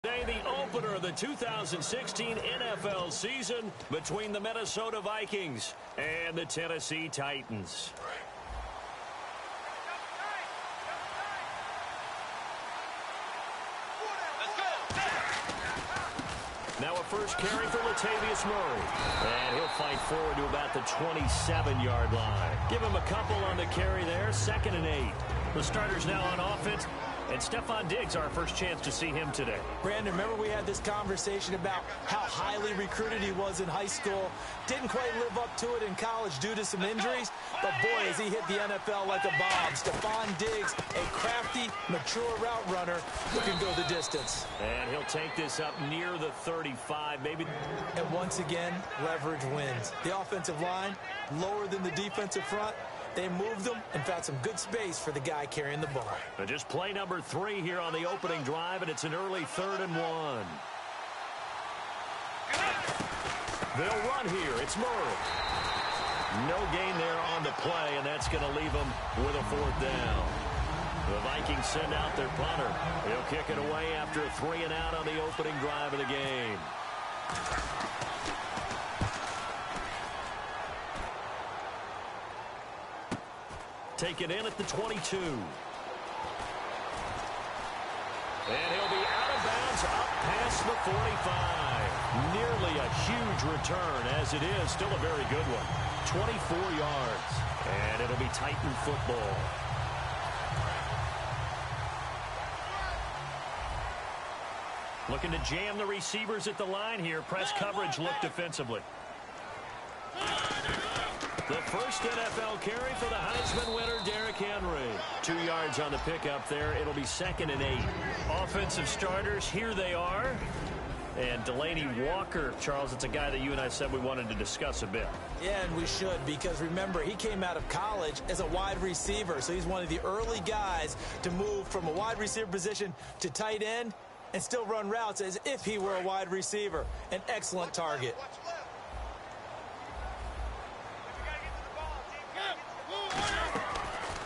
Today, the opener of the 2016 NFL season between the Minnesota Vikings and the Tennessee Titans. Now a first carry for Latavius Murray. And he'll fight forward to about the 27-yard line. Give him a couple on the carry there, 2nd and 8. The starters now on offense. And Stefon Diggs, our first chance to see him today. Brandon, remember we had this conversation about how highly recruited he was in high school. Didn't quite live up to it in college due to some injuries. But, boy, as he hit the NFL like a bomb. Stefon Diggs, a crafty, mature route runner who can go the distance. And he'll take this up near the 35, maybe. And once again, leverage wins. The offensive line, lower than the defensive front. They moved them and found some good space for the guy carrying the ball. And just play number 3 here on the opening drive, and it's an early 3rd and 1. They'll run here. It's Murray. No gain there on the play, and that's going to leave them with a 4th down. The Vikings send out their punter. He'll kick it away after a 3 and out on the opening drive of the game. Take it in at the 22. And he'll be out of bounds up past the 45. Nearly a huge return, as it is. Still a very good one. 24 yards. And it'll be Titan football. Looking to jam the receivers at the line here. Press coverage look defensively. The first NFL carry for the Heisman winner, Derrick Henry. 2 yards on the pickup there. It'll be 2nd and 8. Offensive starters, here they are. And Delanie Walker, Charles, it's a guy that you and I said we wanted to discuss a bit. Yeah, and we should, because remember, he came out of college as a wide receiver. So he's one of the early guys to move from a wide receiver position to tight end and still run routes as if he were a wide receiver. An excellent target.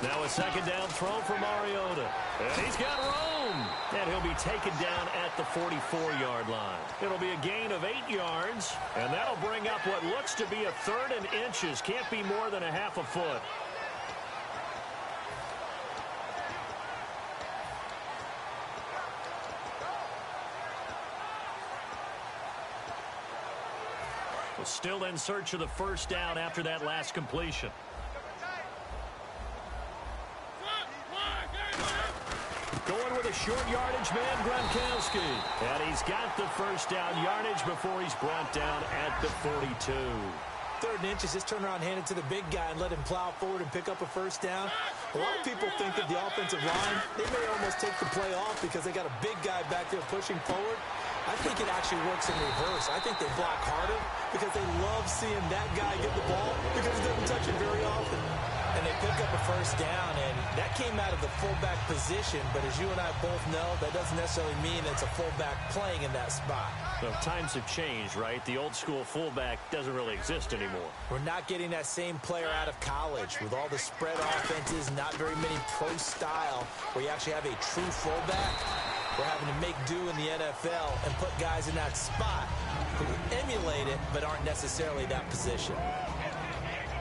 Now a 2nd down throw for Mariota. And he's got room. And he'll be taken down at the 44-yard line. It'll be a gain of 8 yards. And that'll bring up what looks to be a 3rd and inches. Can't be more than a half a foot. Well, still in search of the 1st down after that last completion. Going with a short yardage man, Gronkowski. And he's got the 1st down yardage before he's brought down at the 42. 3rd and inches, just turn around, hand it to the big guy and let him plow forward and pick up a 1st down. A lot of people think that the offensive line, they may almost take the play off because they got a big guy back there pushing forward. I think it actually works in reverse. I think they block harder because they love seeing that guy get the ball because he doesn't touch it very often. And they pick up a 1st down, and that came out of the fullback position. But as you and I both know, that doesn't necessarily mean it's a fullback playing in that spot. So times have changed, right? The old school fullback doesn't really exist anymore. We're not getting that same player out of college with all the spread offenses, not very many pro style, where you actually have a true fullback. We're having to make do in the NFL and put guys in that spot who emulate it but aren't necessarily that position.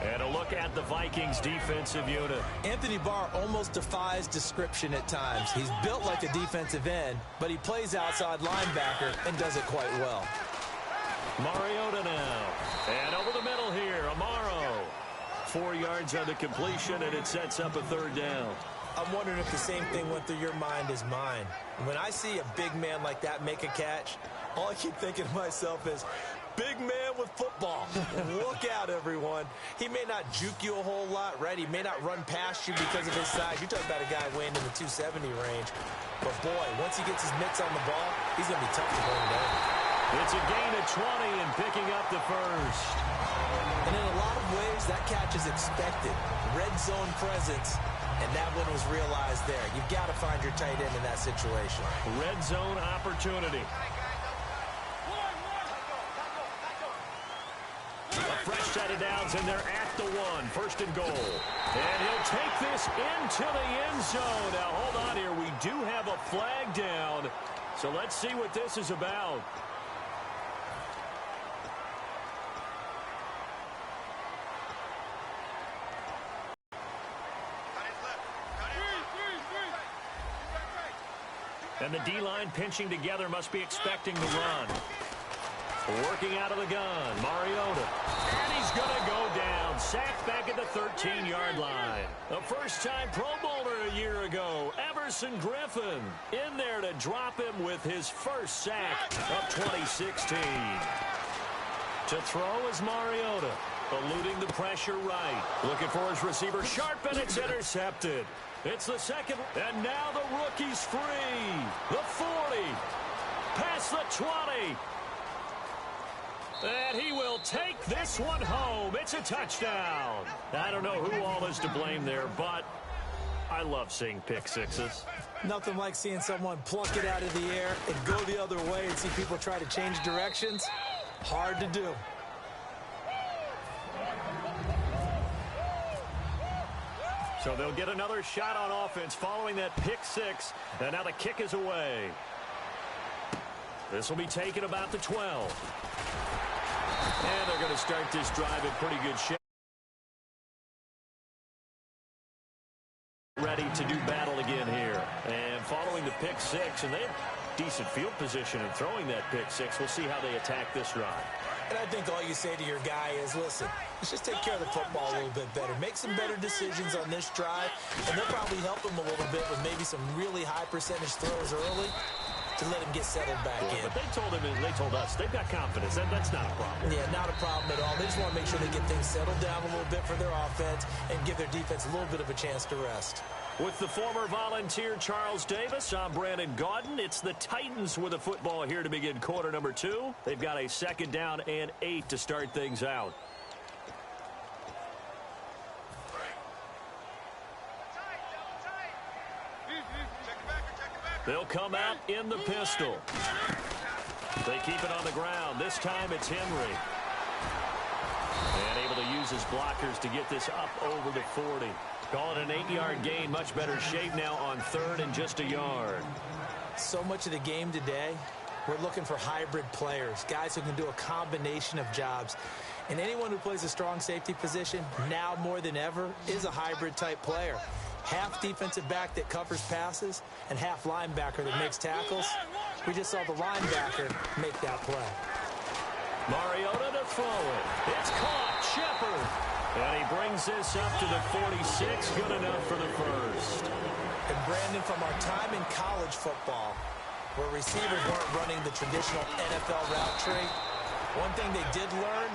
And a look at the Vikings defensive unit. Anthony Barr almost defies description at times. He's built like a defensive end, but he plays outside linebacker and does it quite well. Mariota now. And over the middle here, Amaro. 4 yards on the completion, and it sets up a 3rd down. I'm wondering if the same thing went through your mind as mine. When I see a big man like that make a catch, all I keep thinking to myself is, big man with football. Look out, everyone. He may not juke you a whole lot, right? He may not run past you because of his size. You're talking about a guy weighing in the 270 range. But, boy, once he gets his mitts on the ball, he's going to be tough to bring down. It's a gain of 20 and picking up the 1st. And in a lot of ways, that catch is expected. Red zone presence. And that one was realized there. You've got to find your tight end in that situation. Red zone opportunity. A fresh set of downs, and they're at the 1. 1st and goal. And he'll take this into the end zone. Now, hold on here. We do have a flag down. So let's see what this is about. And the D-line pinching together must be expecting the run. Working out of the gun, Mariota. And he's going to go down. Sacked back at the 13-yard line. A first-time Pro Bowler a year ago, Everson Griffin, in there to drop him with his first sack of 2016. To throw is Mariota, eluding the pressure right. Looking for his receiver, Sharp, and it's intercepted. It's the second, and now the rookie's free. The 40, past the 20. And he will take this one home. It's a touchdown. I don't know who all is to blame there, but I love seeing pick sixes. Nothing like seeing someone pluck it out of the air and go the other way and see people try to change directions. Hard to do. So they'll get another shot on offense following that pick six. And now the kick is away. This will be taken about the 12. And they're going to start this drive in pretty good shape. Ready to do battle again here. And following the pick six, and they have decent field position in throwing that pick six. We'll see how they attack this drive. And I think all you say to your guy is, listen, let's just take care of the football a little bit better. Make some better decisions on this drive, and they'll probably help him a little bit with maybe some really high percentage throws early to let him get settled back in. But they told him, and they told us, they've got confidence. That's not a problem. Yeah, not a problem at all. They just want to make sure they get things settled down a little bit for their offense and give their defense a little bit of a chance to rest. With the former Volunteer Charles Davis, I'm Brandon Gaudin. It's the Titans with the football here to begin quarter number 2. They've got a 2nd down and 8 to start things out. They'll come out in the pistol. They keep it on the ground. This time it's Henry. And able to use his blockers to get this up over the 40. Call it an 8-yard gain. Much better shape now on 3rd and just a yard. So much of the game today, we're looking for hybrid players, guys who can do a combination of jobs. And anyone who plays a strong safety position, now more than ever, is a hybrid type player. Half defensive back that covers passes and half linebacker that makes tackles. We just saw the linebacker make that play. Mariota to throw it. It's caught. Shepard. And he brings this up to the 46. Good enough for the first. And Brandon, from our time in college football, where receivers weren't running the traditional NFL route tree, one thing they did learn,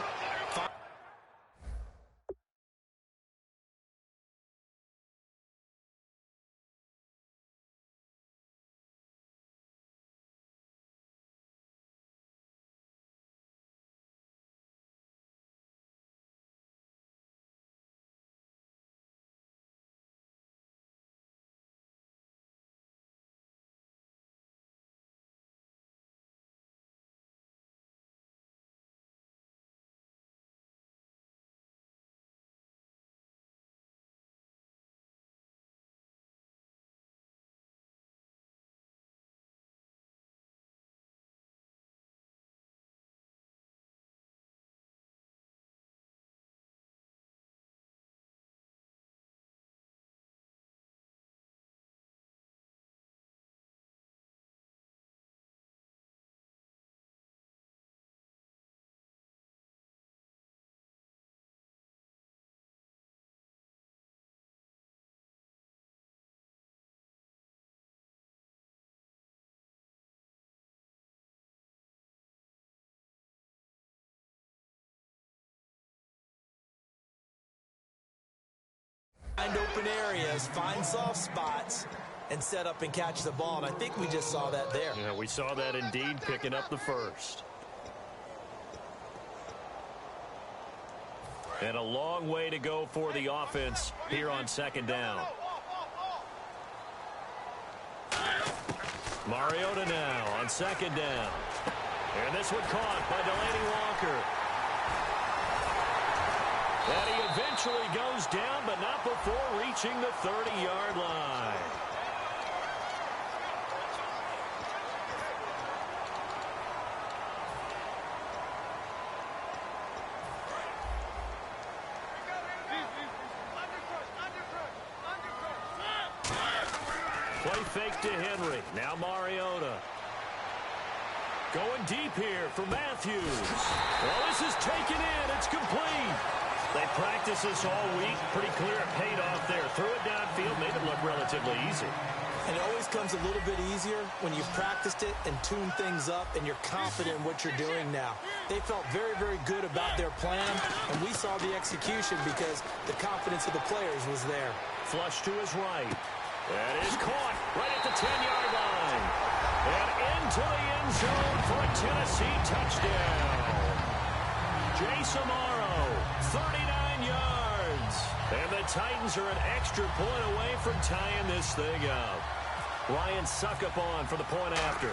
find open areas, find soft spots, and set up and catch the ball. And I think we just saw that there. Yeah, we saw that indeed, picking up the first. And a long way to go for the offense here on 2nd down. Mariota now on 2nd down. And this one caught by Delanie Walker. And he eventually goes down, but not before reaching the 30-yard line. Play fake to Henry. Now Mariota. Going deep here for Matthews. Well, this is taken in. It's complete. They practiced this all week. Pretty clear it paid off there. Threw it downfield, made it look relatively easy. And it always comes a little bit easier when you've practiced it and tuned things up and you're confident in what you're doing now. They felt very, very good about their plan, and we saw the execution because the confidence of the players was there. Flush to his right. That is caught right at the 10-yard line. And into the end zone for a Tennessee touchdown. Jace Amaro, 39 yards. And the Titans are an extra point away from tying this thing up. Ryan Succop on for the point after.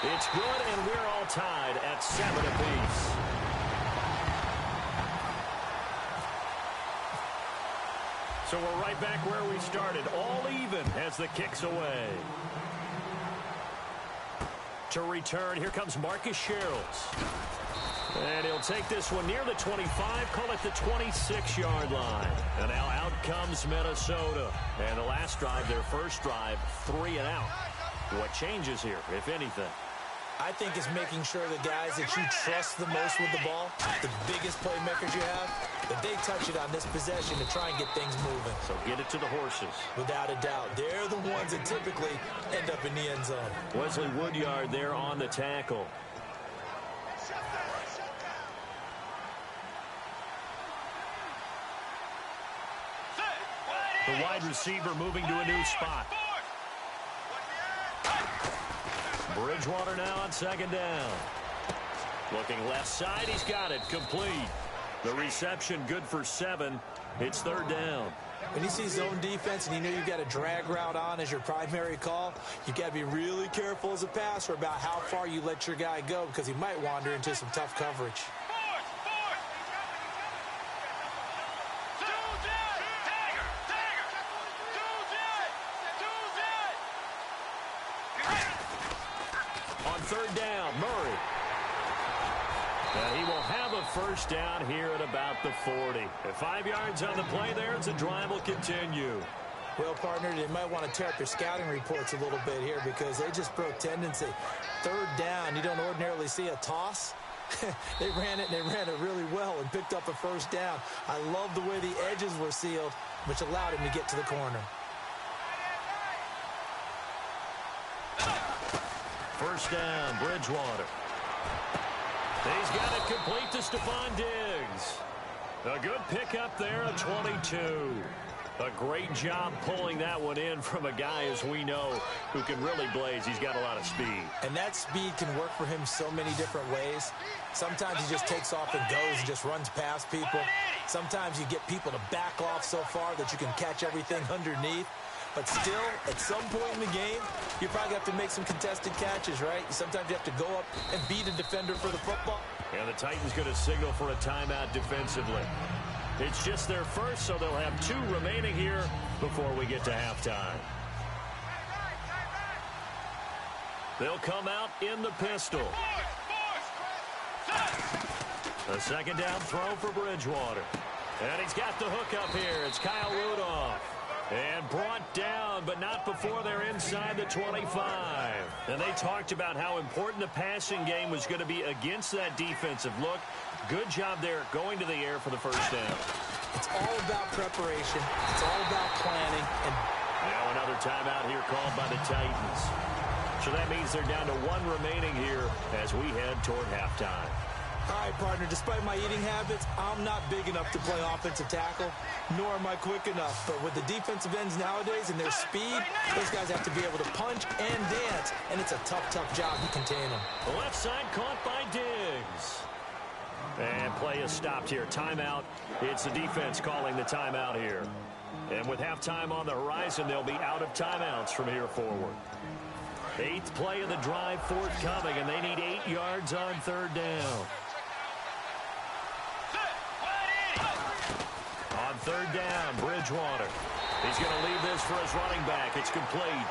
It's good, and we're all tied at 7 apiece. So we're right back where we started, all even as the kick's away. To return, here comes Marcus Sherrills. And he'll take this one near the 25, call it the 26-yard line. And now out comes Minnesota. And the last drive, their first drive, 3 and out. What changes here, if anything? I think it's making sure the guys that you trust the most with the ball, the biggest playmakers you have, that they touch it on this possession to try and get things moving. So get it to the horses. Without a doubt. They're the ones that typically end up in the end zone. Wesley Woodyard there on the tackle. The wide receiver moving to a new spot. Bridgewater now on second down. Looking left side, he's got it, complete. The reception good for 7. It's third down. When you see zone defense and you know you've got a drag route on as your primary call, you've got to be really careful as a passer about how far you let your guy go because he might wander into some tough coverage. Third down, Murray. And he will have a first down here at about the 40. At 5 yards on the play there, as the drive will continue. Well, partner, they might want to tear up their scouting reports a little bit here because they just broke tendency. Third down, you don't ordinarily see a toss. They ran it, and they ran it really well and picked up a first down. I love the way the edges were sealed, which allowed him to get to the corner. First down, Bridgewater. He's got it complete to Stephon Diggs. A good pickup there at 22. A great job pulling that one in from a guy, as we know, who can really blaze. He's got a lot of speed. And that speed can work for him so many different ways. Sometimes he just takes off and goes and just runs past people. Sometimes you get people to back off so far that you can catch everything underneath. But still, at some point in the game, you probably have to make some contested catches, right? Sometimes you have to go up and beat a defender for the football. And the Titans going to signal for a timeout defensively. It's just their first, so they'll have 2 remaining here before we get to halftime. They'll come out in the pistol. A second down throw for Bridgewater. And he's got the hook up here. It's Kyle Rudolph. And brought down, but not before they're inside the 25. And they talked about how important the passing game was going to be against that defensive look. Good job there going to the air for the first down. It's all about preparation. It's all about planning. And now another timeout here called by the Titans. So that means they're down to 1 remaining here as we head toward halftime. All right, partner, despite my eating habits, I'm not big enough to play offensive tackle, nor am I quick enough. But with the defensive ends nowadays and their speed, those guys have to be able to punch and dance, and it's a tough, tough job to contain them. The left side caught by Diggs. And play is stopped here. Timeout. It's the defense calling the timeout here. And with halftime on the horizon, they'll be out of timeouts from here forward. 8th play of the drive forthcoming, and they need 8 yards on third down. On third down, Bridgewater. He's going to leave this for his running back. It's complete.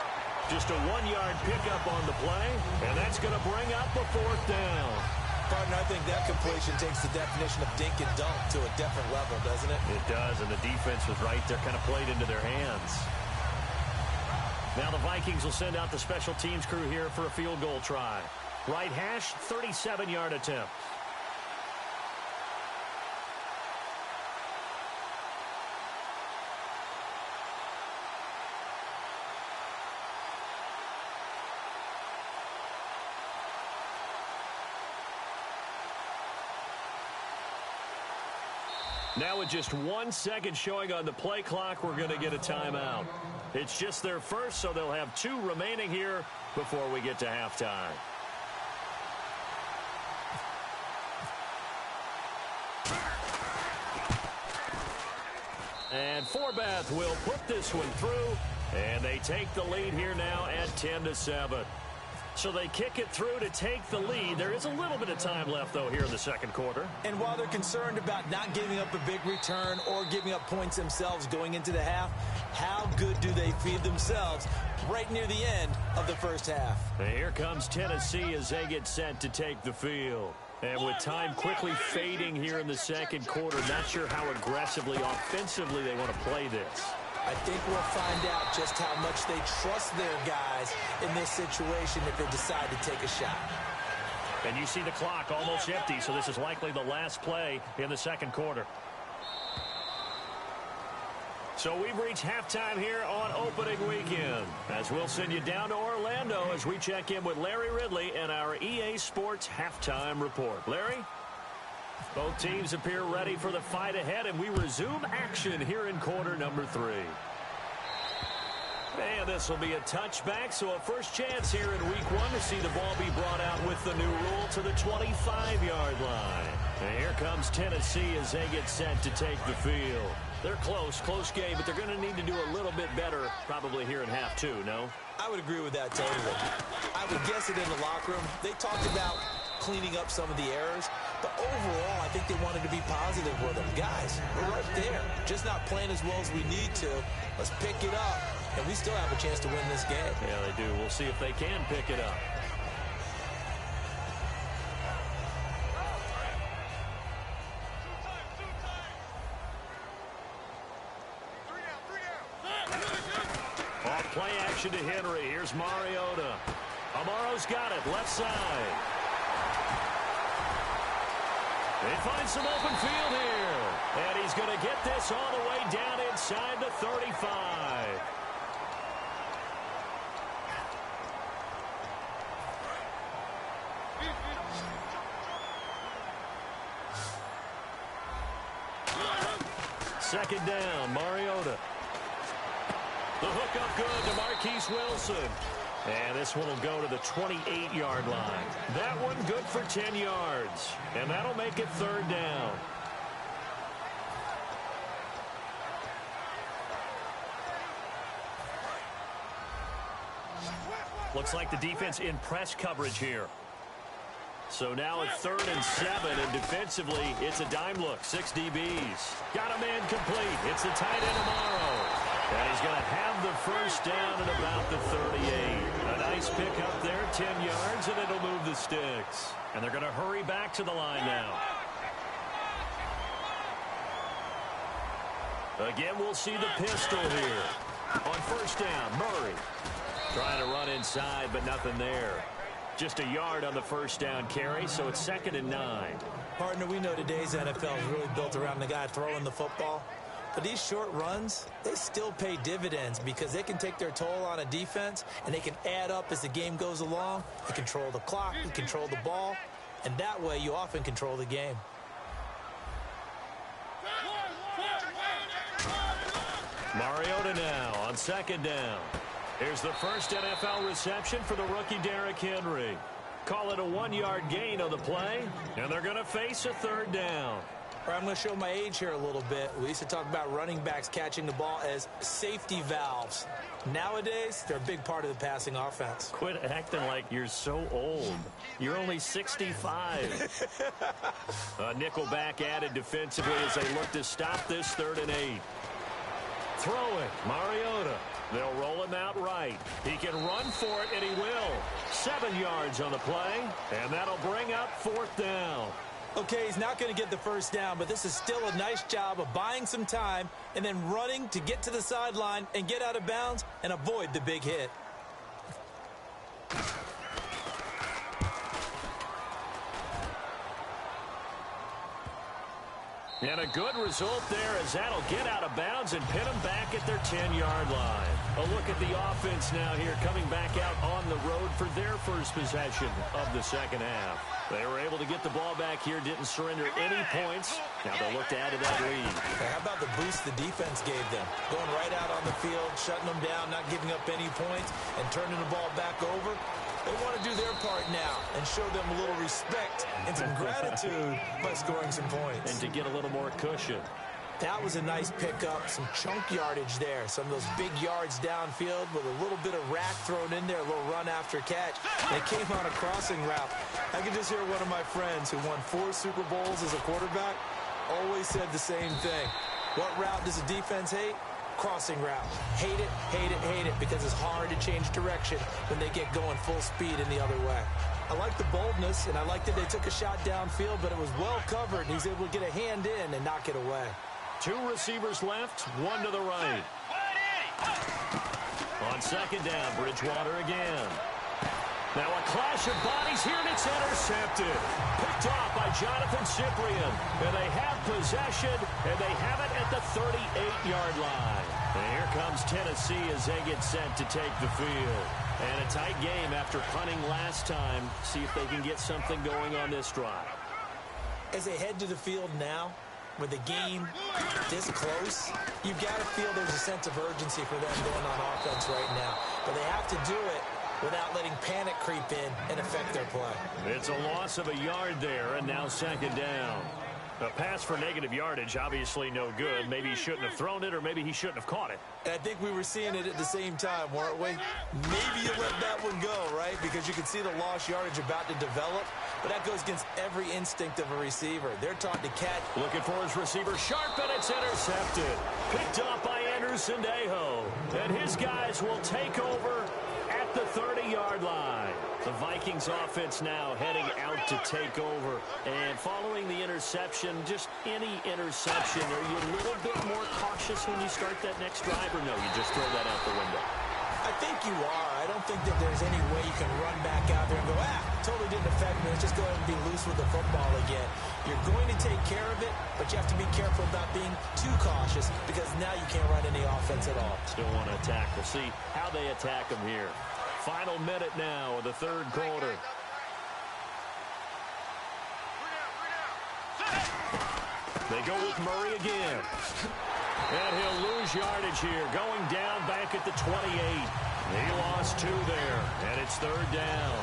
Just a 1-yard pickup on the play, and that's going to bring up a 4th down. Partner, I think that completion takes the definition of dink and dunk to a different level, doesn't it? It does, and the defense was right there, kind of played into their hands. Now the Vikings will send out the special teams crew here for a field goal try. Right hash, 37-yard attempt. Now with just 1 second showing on the play clock, we're going to get a timeout. It's just their first, so they'll have 2 remaining here before we get to halftime. And Forbath will put this one through, and they take the lead here now at 10-7. So they kick it through to take the lead. There is a little bit of time left, though, here in the second quarter. And while they're concerned about not giving up a big return or giving up points themselves going into the half, how good do they feed themselves right near the end of the first half? And here comes Tennessee as they get set to take the field. And with time quickly fading here in the second quarter, not sure how aggressively, offensively they want to play this. I think we'll find out just how much they trust their guys in this situation if they decide to take a shot. And you see the clock almost empty, so this is likely the last play in the second quarter. So we've reached halftime here on opening weekend, as we'll send you down to Orlando as we check in with Larry Ridley and our EA Sports Halftime Report. Larry? Both teams appear ready for the fight ahead, and we resume action here in quarter number 3. And this will be a touchback, so a first chance here in week 1 to see the ball be brought out with the new rule to the 25-yard line. And here comes Tennessee as they get set to take the field. They're close game, but they're going to need to do a little bit better probably here in half 2, no? I would agree with that totally. I would guess it in the locker room. They talked about cleaning up some of the errors, but overall, I think they wanted to be positive with them. Guys, we're right there. Just not playing as well as we need to. Let's pick it up, and we still have a chance to win this game. Yeah, they do. We'll see if they can pick it up. Off play action to Henry. Here's Mariota. Amaro's got it, left side. They find some open field here. And he's going to get this all the way down inside the 35. Second down, Mariota. The hook up good to Marquise Wilson. And this one will go to the 28-yard line. That one good for 10 yards. And that'll make it third down. Looks like the defense in press coverage here. So now it's 3rd and 7, and defensively, it's a dime look. 6 DBs. Got a man complete. It's the tight end Amaro. And he's going to have the first down at about the 38. A nice pick up there, 10 yards, and it'll move the sticks. And they're going to hurry back to the line now. Again, we'll see the pistol here. On first down, Murray. Trying to run inside, but nothing there. Just a yard on the first down carry, so it's 2nd and 9. Partner, we know today's NFL is really built around the guy throwing the football. But these short runs, they still pay dividends because they can take their toll on a defense, and they can add up as the game goes along. You control the clock, you control the ball, and that way you often control the game. Mariota now on second down. Here's the first NFL reception for the rookie Derrick Henry. Call it a 1-yard gain on the play, and they're going to face a third down. I'm going to show my age here a little bit. We used to talk about running backs catching the ball as safety valves. Nowadays, they're a big part of the passing offense. Quit acting like you're so old. You're only 65. Nickelback added defensively as they look to stop this 3rd and 8. Throw it, Mariota. They'll roll him out right. He can run for it, and he will. 7 yards on the play, and that'll bring up 4th down. Okay, he's not going to get the first down, but this is still a nice job of buying some time and then running to get to the sideline and get out of bounds and avoid the big hit. And a good result there as that'll get out of bounds and pin them back at their 10-yard line. A look at the offense now here coming back out on the road for their first possession of the second half. They were able to get the ball back here, didn't surrender any points. Now they'll look to add to that lead. How about the boost the defense gave them? Going right out on the field, shutting them down, not giving up any points, and turning the ball back over. They want to do their part now and show them a little respect and some gratitude by scoring some points. And to get a little more cushion. That was a nice pickup, some chunk yardage there. Some of those big yards downfield with a little bit of rack thrown in there, a little run after catch. They came on a crossing route. I could just hear one of my friends who won 4 Super Bowls as a quarterback always said the same thing. What route does the defense hate? Crossing route. Hate it, hate it, hate it, because it's hard to change direction when they get going full speed in the other way. I like the boldness, and I like that they took a shot downfield, but it was well covered, and he's able to get a hand in and knock it away. 2 receivers left, 1 to the right. On second down, Bridgewater again. Now a clash of bodies here, and it's intercepted. Picked off by Jonathan Cyprien. And they have possession, and they have it at the 38-yard line. And here comes Tennessee as they get set to take the field. And a tight game after punting last time. See if they can get something going on this drive. As they head to the field now, with the game this close, you've got to feel there's a sense of urgency for them going on offense right now. But they have to do it without letting panic creep in and affect their play. It's a loss of a yard there, and now second down. A pass for negative yardage, obviously no good. Maybe he shouldn't have thrown it, or maybe he shouldn't have caught it. And I think we were seeing it at the same time, weren't we? Maybe you let that one go, right? Because you can see the lost yardage about to develop. But that goes against every instinct of a receiver. They're taught to catch. Looking for his receiver, sharp, and it's intercepted. Picked up by Andrew Sendejo. And his guys will take over at the 30-yard line. The Vikings offense now heading out to take over. And following the interception, just any interception, are you a little bit more cautious when you start that next drive, or no, you just throw that out the window? I think you are. I don't think that there's any way you can run back out there and go, totally didn't affect me. Let's just go ahead and be loose with the football again. You're going to take care of it, but you have to be careful about being too cautious because now you can't run any offense at all. Still want to attack. We'll see how they attack them here. Final minute now of the third quarter. They go with Murray again. And he'll lose yardage here, going down back at the 28. He lost 2 there, and it's third down.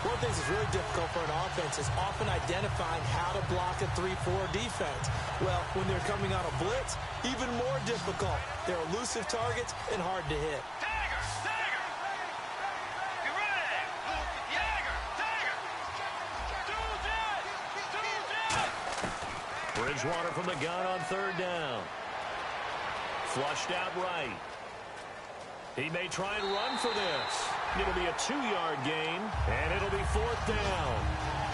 One of the things that's really difficult for an offense is often identifying how to block a 3-4 defense. Well, when they're coming on a blitz, even more difficult. They're elusive targets and hard to hit. Bridgewater from the gun on third down. Flushed out right. He may try and run for this. It'll be a 2-yard gain, and it'll be 4th down.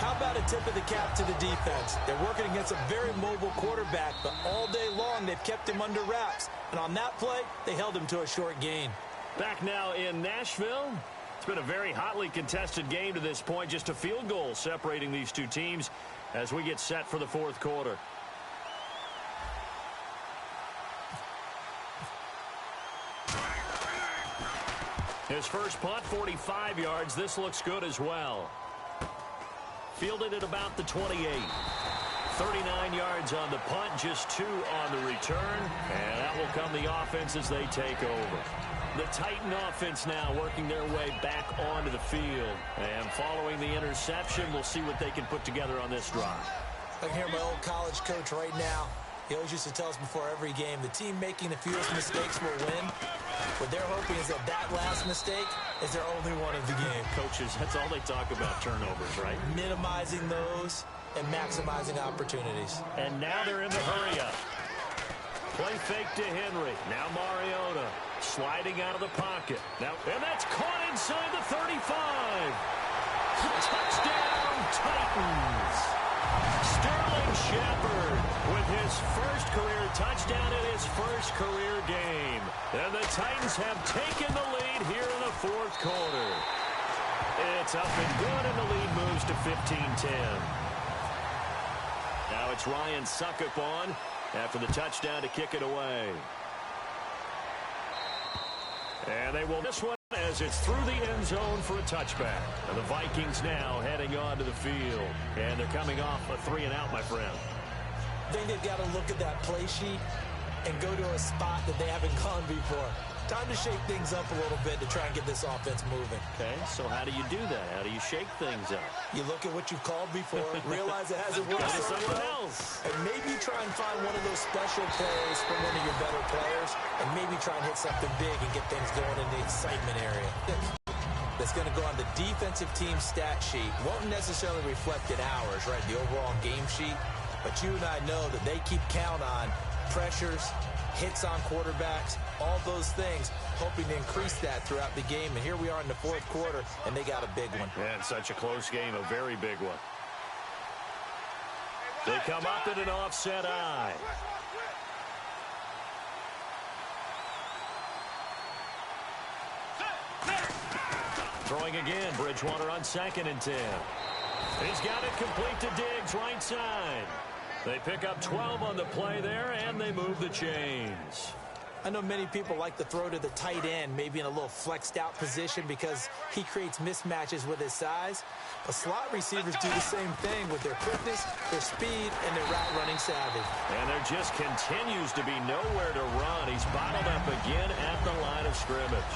How about a tip of the cap to the defense? They're working against a very mobile quarterback, but all day long they've kept him under wraps. And on that play, they held him to a short gain. Back now in Nashville. It's been a very hotly contested game to this point. Just a field goal separating these two teams as we get set for the fourth quarter. His first punt, 45 yards. This looks good as well. Fielded at about the 28. 39 yards on the punt, just 2 on the return. And that will come the offense as they take over. The Titan offense now working their way back onto the field. And following the interception, we'll see what they can put together on this drive. I can hear my old college coach right now. He always used to tell us before every game, the team making the fewest mistakes will win. What they're hoping is that that last mistake is their only one of the game. Coaches, that's all they talk about, turnovers, right? Minimizing those and maximizing opportunities. And now they're in the hurry-up. Play fake to Henry. Now Mariota sliding out of the pocket. Now, and that's caught inside the 35. Touchdown, Titans. Sterling Shepard with his first career touchdown in his first career game. And the Titans have taken the lead here in the fourth quarter. It's up and good, and the lead moves to 15-10. Now it's Ryan Succop on after the touchdown to kick it away. And they will this one as it's through the end zone for a touchback. And the Vikings now heading onto the field. And they're coming off a 3-and-out, my friend. I think they've got to look at that play sheet and go to a spot that they haven't gone before. Time to shake things up a little bit to try and get this offense moving. Okay, so how do you do that? How do you shake things up? You look at what you've called before, realize it hasn't worked so well, and maybe try and find one of those special plays from one of your better players, and maybe try and hit something big and get things going in the excitement area. That's going to go on the defensive team stat sheet. Won't necessarily reflect in ours, right, the overall game sheet, but you and I know that they keep count on pressures, hits on quarterbacks, all those things, hoping to increase that throughout the game. And here we are in the fourth quarter, and they got a big one. Yeah, it's such a close game, a very big one. They come up in an offset eye. Throwing again, Bridgewater on 2nd and 10. He's got it complete to Diggs, right side. They pick up 12 on the play there, and they move the chains. I know many people like to throw to the tight end, maybe in a little flexed out position because he creates mismatches with his size. But slot receivers do the same thing with their quickness, their speed, and their route running savvy. And there just continues to be nowhere to run. He's bottled up again at the line of scrimmage.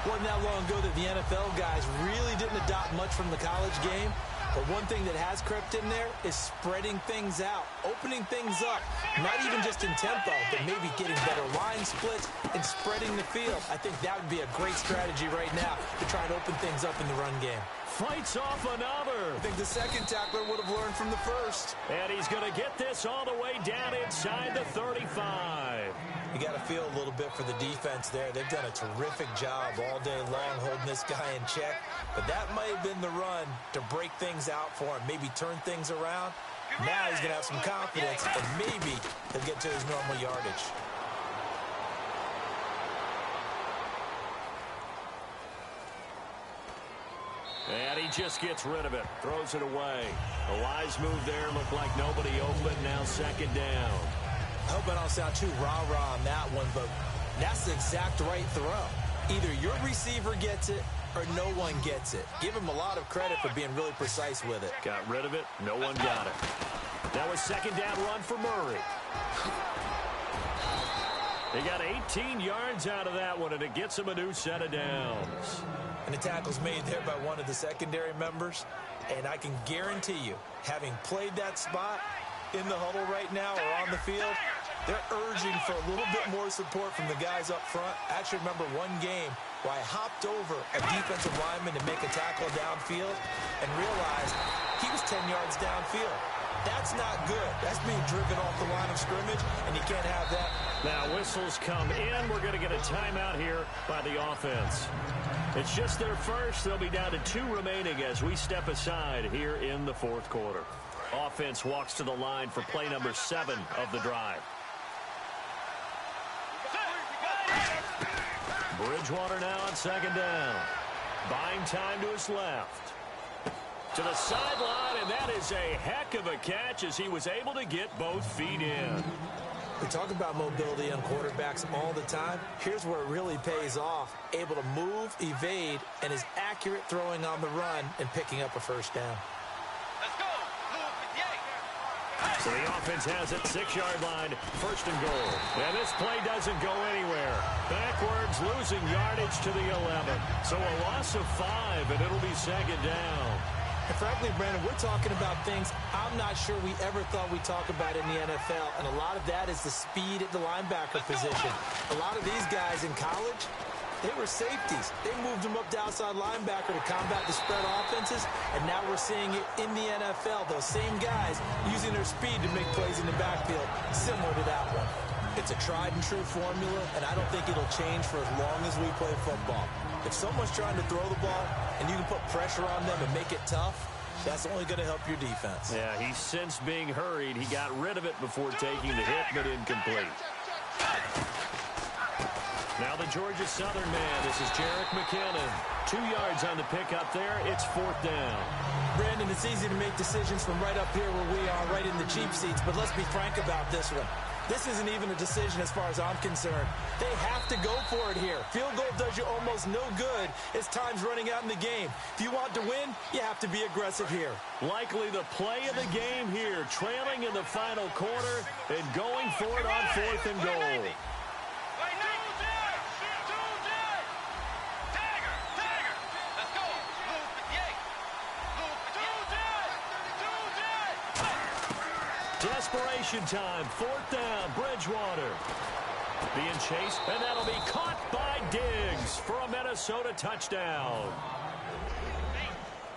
Wasn't that long ago that the NFL guys really didn't adopt much from the college game. But one thing that has crept in there is spreading things out, opening things up, not even just in tempo, but maybe getting better line splits and spreading the field. I think that would be a great strategy right now to try and open things up in the run game. Fights off another. I think the second tackler would have learned from the first. And he's going to get this all the way down inside the 35. You got to feel a little bit for the defense there. They've done a terrific job all day long holding this guy in check. But that might have been the run to break things out for him, maybe turn things around. Now he's going to have some confidence, and maybe he'll get to his normal yardage. And he just gets rid of it, throws it away. The wise move there, looked like nobody open, now 2nd down. I hope I don't sound too rah-rah on that one, but that's the exact right throw. Either your receiver gets it or no one gets it. Give him a lot of credit for being really precise with it. Got rid of it. No one got it. That was 2nd down run for Murray. They got 18 yards out of that one, and it gets him a new set of downs. And the tackle's made there by one of the secondary members. And I can guarantee you, having played that spot in the huddle right now or on the field, they're urging for a little bit more support from the guys up front. I actually remember one game where I hopped over a defensive lineman to make a tackle downfield and realized he was 10 yards downfield. That's not good. That's being driven off the line of scrimmage, and you can't have that. Now whistles come in. We're going to get a timeout here by the offense. It's just their first. They'll be down to 2 remaining as we step aside here in the fourth quarter. Offense walks to the line for play number 7 of the drive. Bridgewater now on 2nd down. Buying time to his left. To the sideline, and that is a heck of a catch as he was able to get both feet in. We talk about mobility on quarterbacks all the time. Here's where it really pays off. Able to move, evade, and is accurate throwing on the run and picking up a first down. So the offense has it, 6-yard line, 1st and goal. And this play doesn't go anywhere. Backwards, losing yardage to the 11. So a loss of 5, and it'll be 2nd down. And frankly, Brandon, we're talking about things I'm not sure we ever thought we'd talk about in the NFL. And a lot of that is the speed at the linebacker position. A lot of these guys in college, They were safeties. They moved them up to outside linebacker to combat the spread offenses, and now we're seeing it in the NFL. Those same guys using their speed to make plays in the backfield, similar to that one. It's a tried-and-true formula, and I don't think it'll change for as long as we play football. If someone's trying to throw the ball and you can put pressure on them and make it tough, that's only going to help your defense. Yeah, he's since being hurried. He got rid of it before taking the hit, but incomplete. Now the Georgia Southern man. This is Jerick McKinnon. 2 yards on the pickup there. It's 4th down. Brandon, it's easy to make decisions from right up here where we are, right in the cheap seats, but let's be frank about this one. This isn't even a decision as far as I'm concerned. They have to go for it here. Field goal does you almost no good as time's running out in the game. If you want to win, you have to be aggressive here. Likely the play of the game here, trailing in the final quarter and going for it on 4th and goal. Desperation time, 4th down, Bridgewater. Being chased, and that'll be caught by Diggs for a Minnesota touchdown.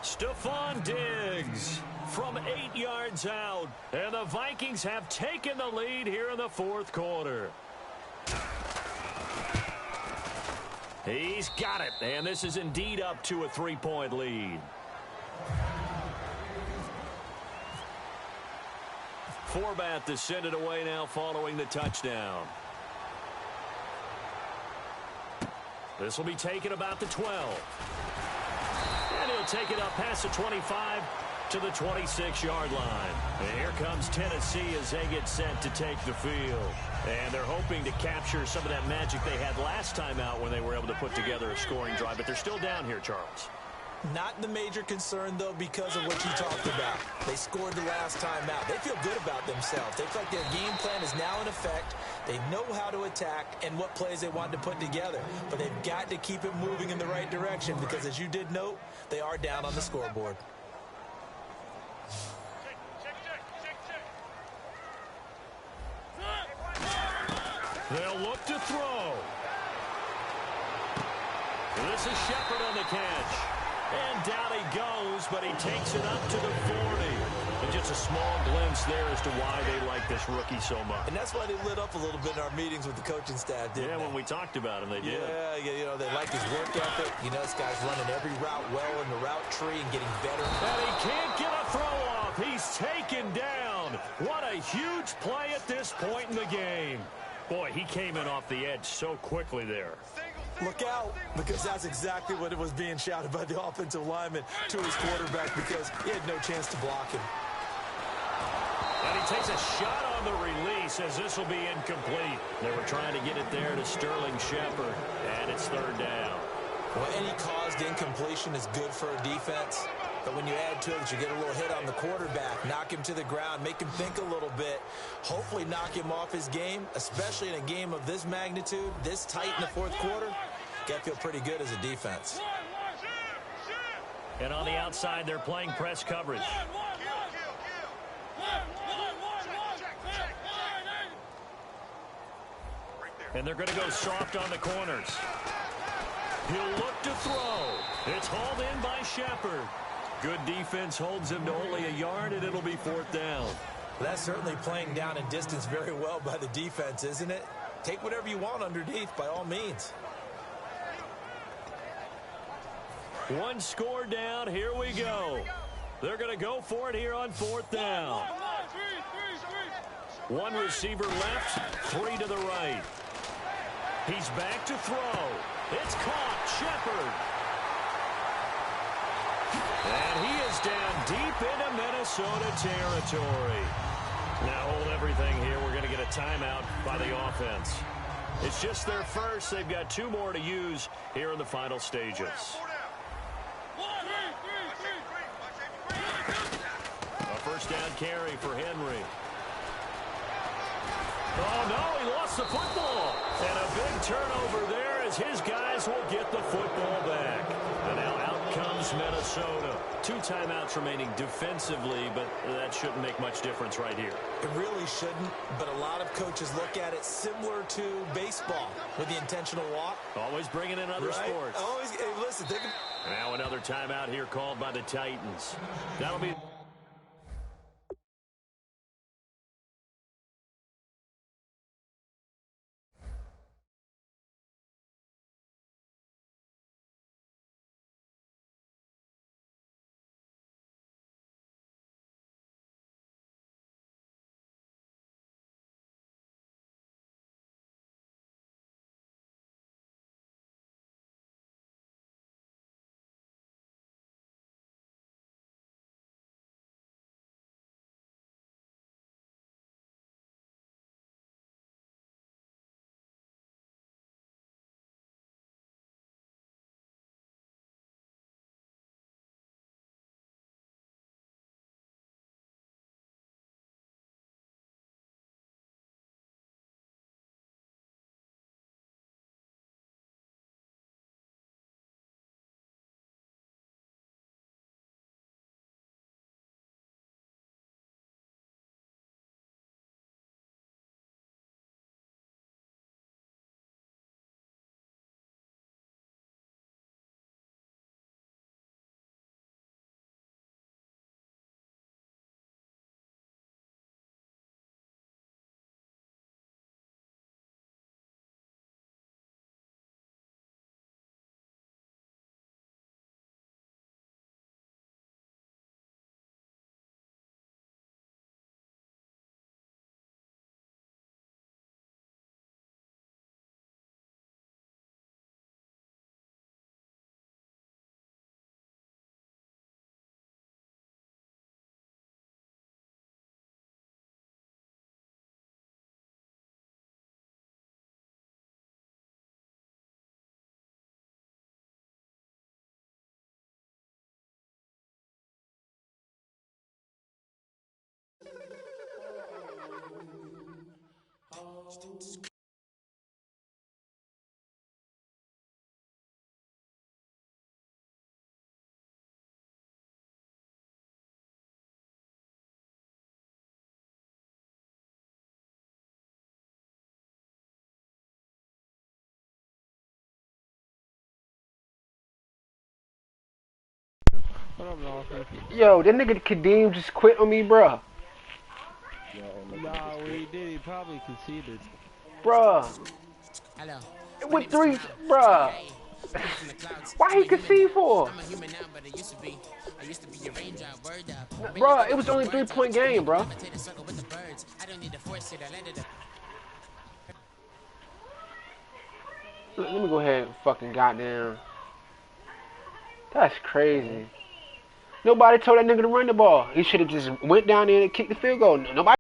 Stephon Diggs from 8 yards out, and the Vikings have taken the lead here in the 4th quarter. He's got it, and this is indeed up to a 3-point lead. Forbath to send it away now following the touchdown. This will be taken about the 12. And he'll take it up past the 25 to the 26-yard line. And here comes Tennessee as they get set to take the field. And they're hoping to capture some of that magic they had last time out when they were able to put together a scoring drive. But they're still down here, Charles. Not the major concern, though, because of what you talked about. They scored the last time out. They feel good about themselves. They feel like their game plan is now in effect. They know how to attack and what plays they want to put together. But they've got to keep it moving in the right direction because, as you did note, they are down on the scoreboard. They'll look to throw. This is Shepard on the catch. And down he goes, but he takes it up to the 40. And just a small glimpse there as to why they like this rookie so much. And that's why they lit up a little bit in our meetings with the coaching staff, didn't they? Yeah, when we talked about him, they did. Yeah, you know, they like his work ethic. You know, this guy's running every route well in the route tree and getting better. And he can't get a throw off. He's taken down. What a huge play at this point in the game. Boy, he came in off the edge so quickly there. Look out, because that's exactly what it was being shouted by the offensive lineman to his quarterback because he had no chance to block him. And he takes a shot on the release as this will be incomplete. They were trying to get it there to Sterling Shepard, and it's 3rd down. Well, any caused incompletion is good for a defense. But when you add to it that you get a little hit on the quarterback, knock him to the ground, make him think a little bit, hopefully knock him off his game, especially in a game of this magnitude, this tight in the 4th quarter, got to feel pretty good as a defense. And on the outside, they're playing press coverage. And they're going to go soft on the corners. He'll look to throw. It's hauled in by Shepard. Good defense holds him to only a yard, and it'll be 4th down. That's certainly playing down in distance very well by the defense, isn't it? Take whatever you want underneath, by all means. One score down. Here we go. They're going to go for it here on 4th down. One receiver left, 3 to the right. He's back to throw. It's caught. Shepard. And he is down deep into Minnesota territory. Now hold everything here. We're going to get a timeout by the offense. It's just their first. They've got 2 more to use here in the final stages. A first down carry for Henry. Oh, no, he lost the football. And a big turnover there as his guys will get the football back. And now out comes Minnesota. 2 timeouts remaining defensively, but that shouldn't make much difference right here. It really shouldn't, but a lot of coaches look at it similar to baseball with the intentional walk. Always bringing in other sports. Always, hey, listen, now another timeout here called by the Titans. That'll be... What up, Lawson? Yo, that nigga Kadeem just quit on me, bruh. Nah, what he did, he probably conceded. Bruh. With 3, bruh. Why he concede for? Bruh, it was only a 3-point game, bruh. Let me go ahead and fucking goddamn. That's crazy. Nobody told that nigga to run the ball. He should have just went down there and kicked the field goal. Nobody